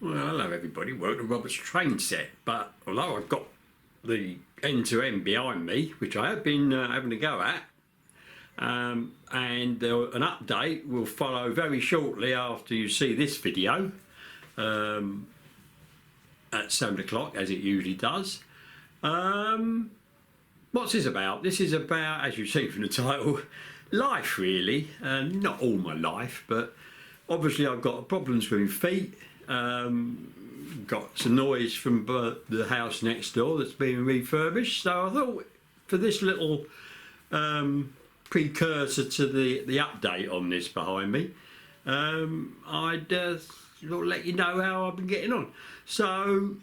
Well, hello everybody, welcome to Robert's train set. But although I've got the end-to-end behind me, which I have been having a go at, and an update will follow very shortly after you see this video at 7 o'clock, as it usually does. What's this about? This is about, as you've seen from the title, life really. Not all my life, but obviously I've got problems with my feet. Got some noise from the house next door that's being refurbished, so I thought for this little precursor to the update on this behind me, I'd let you know how I've been getting on. So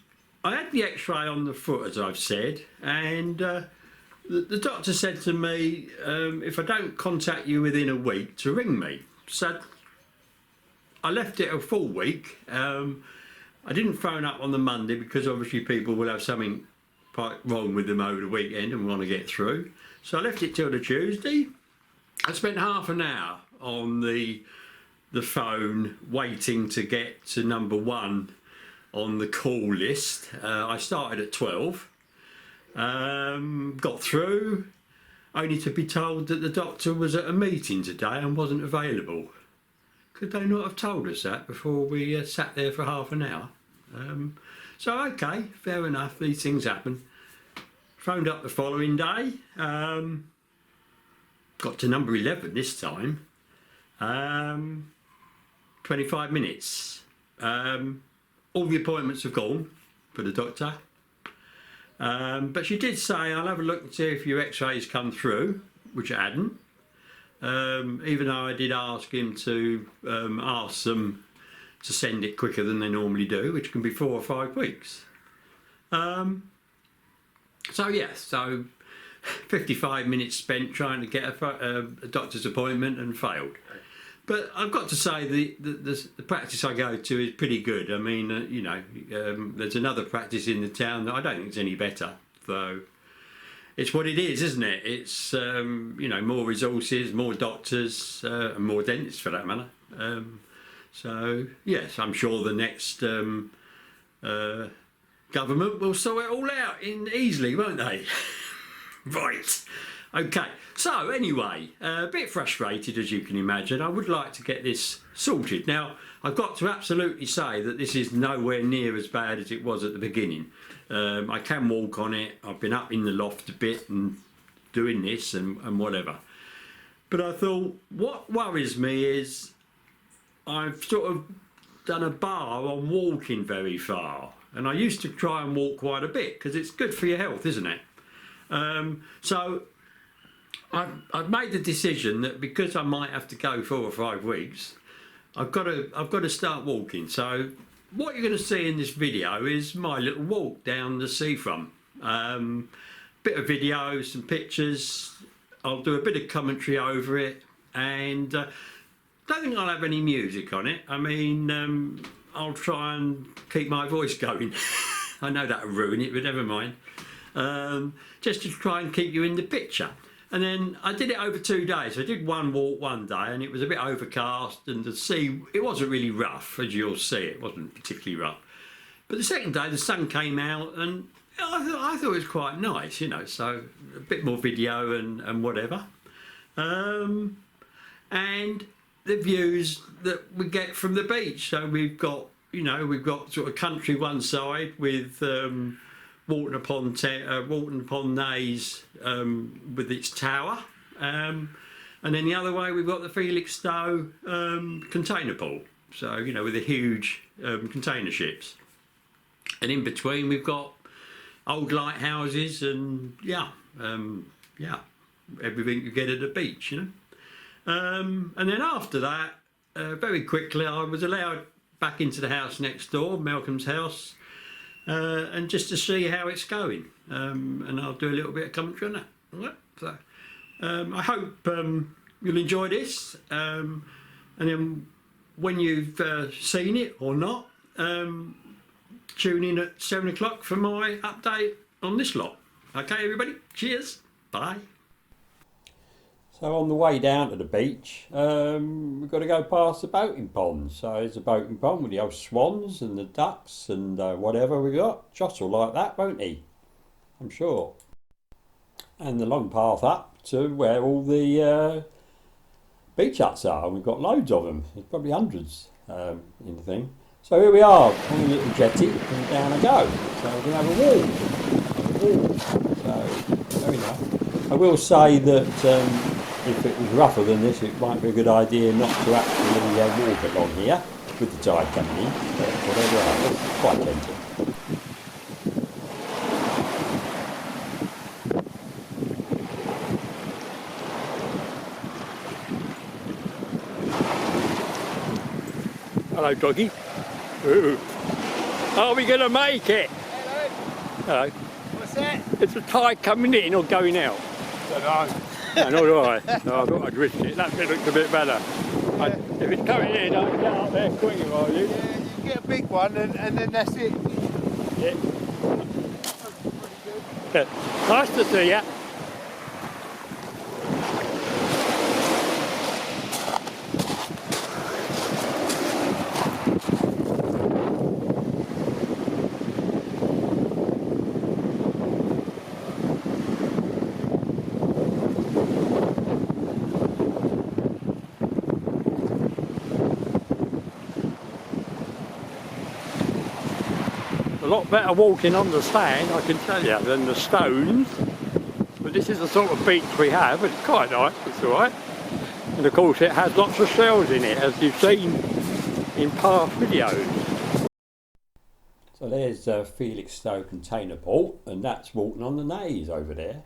I had the x-ray on the foot, as I've said, and the doctor said to me, if I don't contact you within a week, to ring me. So I left it a full week. I didn't phone up on the Monday because obviously people will have something quite wrong with them over the weekend and want to get through. So I left it till the Tuesday. I spent half an hour on the phone waiting to get to number 1 on the call list. I started at 12. Got through, only to be told that the doctor was at a meeting today and wasn't available. Could they not have told us that before we sat there for half an hour? So okay, fair enough, these things happen. Phoned up the following day, got to number 11 this time, 25 minutes. All the appointments have gone for the doctor, but she did say, I'll have a look and see if your x-rays come through, which it hadn't. Even though I did ask him to ask them to send it quicker than they normally do, which can be 4 or 5 weeks. So yes, so 55 minutes spent trying to get a doctor's appointment and failed. But I've got to say the practice I go to is pretty good. I mean, there's another practice in the town that I don't think is any better, though. It's what it is, isn't it? It's, more resources, more doctors, and more dentists for that matter. So, yes, I'm sure the next government will sort it all out easily, won't they? Right. Okay. So, anyway, a bit frustrated, as you can imagine. I would like to get this sorted. Now, I've got to absolutely say that this is nowhere near as bad as it was at the beginning. I can walk on it. I've been up in the loft a bit and doing this and whatever. But I thought, what worries me is I've sort of done a bar on walking very far. And I used to try and walk quite a bit because it's good for your health, isn't it? So I've made the decision that because I might have to go 4 or 5 weeks, I've got to start walking. So what you're going to see in this video is my little walk down the seafront. Bit of video, some pictures. I'll do a bit of commentary over it, and don't think I'll have any music on it. I mean, I'll try and keep my voice going. I know that'll ruin it, but never mind. Just to try and keep you in the picture. And then I did it over 2 days. I did one walk one day and it was a bit overcast, and the sea, it wasn't really rough, as you'll see. It wasn't particularly rough. But the second day the sun came out and I thought it was quite nice, so a bit more video and whatever. And the views that we get from the beach. So we've got sort of country one side with Walton upon Naze with its tower, and then the other way we've got the Felixstowe container pool, so with the huge container ships, and in between we've got old lighthouses and everything you get at the beach, and then after that, very quickly I was allowed back into the house next door, Malcolm's house. And just to see how it's going, and I'll do a little bit of commentary on that. All right? So, I hope you'll enjoy this, and then when you've seen it or not, tune in at 7 o'clock for my update on this lot. Okay, everybody, cheers, bye. So on the way down to the beach, we've got to go past the boating pond. So there's a boating pond with the old swans and the ducks and whatever we got. Joss will like that, won't he? I'm sure. And the long path up to where all the beach huts are. We've got loads of them. There's probably hundreds in the thing. So here we are on a little jetty and down I go. So we're going to have a walk. So very nice. I will say that if it was rougher than this, it might be a good idea not to actually walk along here with the tide coming in. But whatever, it's quite tempting. Hello, doggy. Ooh. Are we going to make it? Hello. Hello. What's that? Is the tide coming in or going out? Don't know. No, nor do I. No, I thought I'd risk it. That bit looks a bit better. Yeah. If it's coming in, I'll get up there quicker, are you? Yeah, you get a big one and then that's it. Yeah. That's pretty good. Yeah. Nice to see you. A lot better walking on the sand, I can tell you, than the stones. But this is the sort of beach we have. It's quite nice, it's alright. And of course it has lots of shells in it, as you've seen in past videos. So there's Felixstowe Container Port, and that's walking on the Naze over there.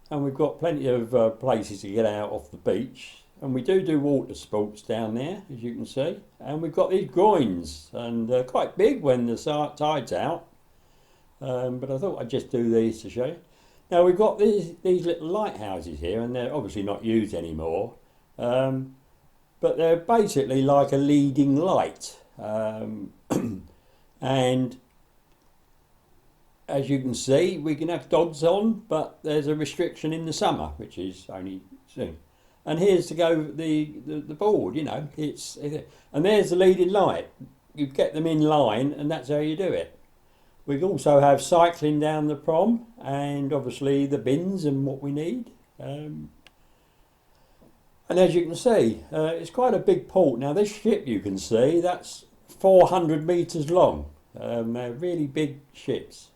And we've got plenty of places to get out off the beach. And we do water sports down there, as you can see. And we've got these groins, and they're quite big when the tide's out. But I thought I'd just do these to show you. Now we've got these little lighthouses here, and they're obviously not used anymore. But they're basically like a leading light. And as you can see, we can have dogs on, but there's a restriction in the summer, which is only soon. And here's to go the board, you know, and there's the leading light. You get them in line, and that's how you do it. We also have cycling down the prom, and obviously the bins and what we need. And as you can see, it's quite a big port. Now this ship, you can see, that's 400 metres long. They're really big ships.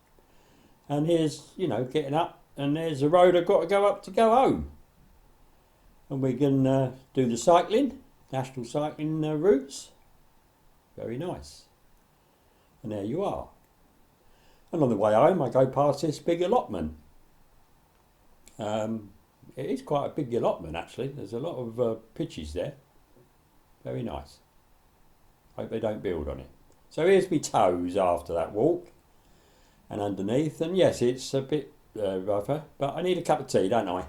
And here's, you know, getting up, and there's the road I've got to go up to go home. And we can do the cycling, national cycling routes. Very nice. And there you are. And on the way home, I go past this big allotment. It is quite a big allotment, actually. There's a lot of pitches there. Very nice. Hope they don't build on it. So here's my toes after that walk. And underneath. And yes, it's a bit rougher, but I need a cup of tea, don't I?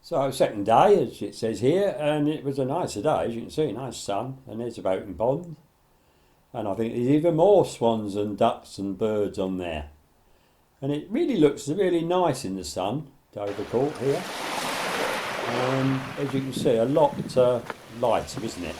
So second day, as it says here, and it was a nicer day, as you can see, nice sun, and there's a boating pond. And I think there's even more swans and ducks and birds on there. And it really looks really nice in the sun, Dover Court here. And as you can see, a lot lighter, isn't it?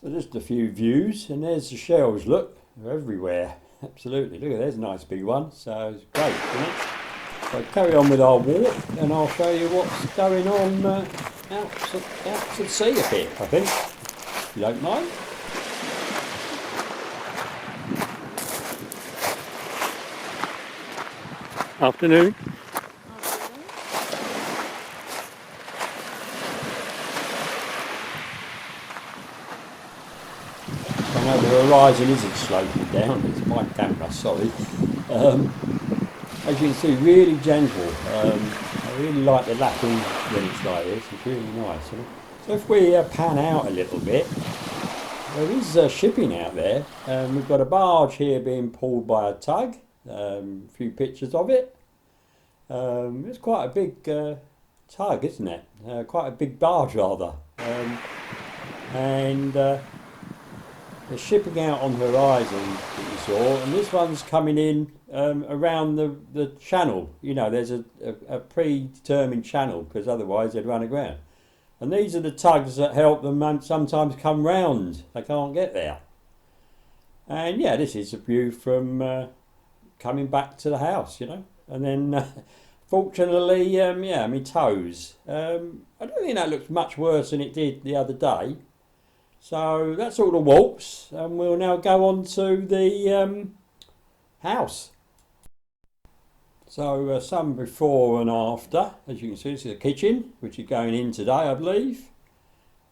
So just a few views, and there's the shells, look, they're everywhere, absolutely. Look at there's a nice big one, so it's great, isn't it? So carry on with our walk, and I'll show you what's going on out to sea a bit, I think, if you don't mind. Afternoon. I know the horizon isn't sloping down, it's my camera, sorry. As you can see, really gentle. I really like the lapping when it's like this, it's really nice. So if we pan out a little bit, there is shipping out there. We've got a barge here being pulled by a tug, a few pictures of it. It's quite a big tug, isn't it? Quite a big barge rather. And they're shipping out on the horizon that you saw, and this one's coming in around the channel. You know, there's a predetermined channel, because otherwise they'd run aground. And these are the tugs that help them sometimes come round. They can't get there. And yeah, this is a view from coming back to the house, you know. And then, fortunately, yeah, my toes. I don't think that looks much worse than it did the other day. So that's all the walks, and we'll now go on to the house. So some before and after, as you can see, this is the kitchen, which is going in today, I believe.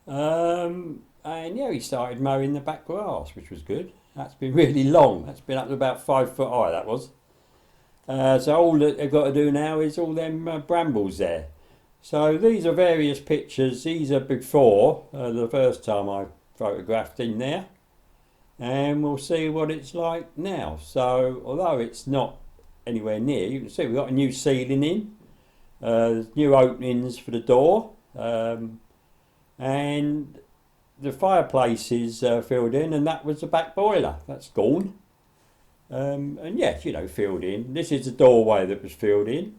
And yeah, we started mowing the back grass, which was good. That's been really long. That's been up to about 5 foot high, that was. So all that they've got to do now is all them brambles there. So these are various pictures. These are before, the first time I photographed in there, and we'll see what it's like now. So although it's not anywhere near, you can see we've got a new ceiling in, there's new openings for the door, and the fireplace is filled in, and that was the back boiler. That's gone. And yes, you know, filled in. This is the doorway that was filled in.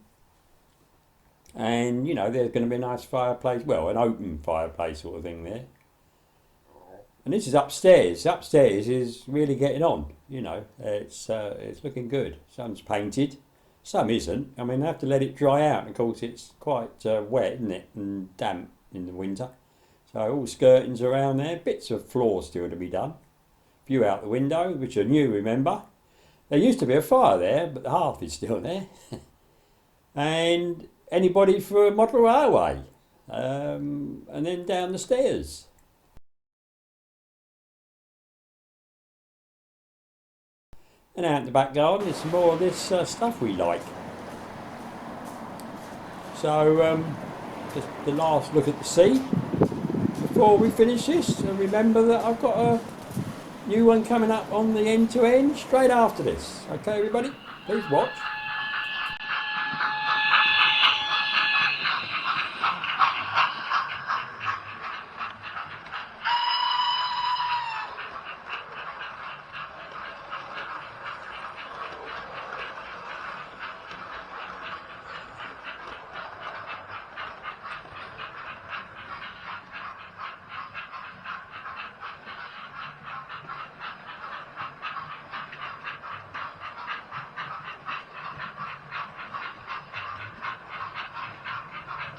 And, you know, there's going to be a nice fireplace, well, an open fireplace sort of thing there. And this is upstairs. Upstairs is really getting on, you know. It's looking good. Some's painted, some isn't. I mean, they have to let it dry out. Of course, it's quite wet, isn't it, and damp in the winter. So all skirtings around there. Bits of floor still to be done. View out the window, which are new, remember. There used to be a fire there, but the hearth is still there. And anybody for a model railway, and then down the stairs. And out in the back garden is some more of this stuff we like. So just the last look at the sea before we finish this, and remember that I've got a new one coming up on the end to end straight after this. Okay everybody, please watch.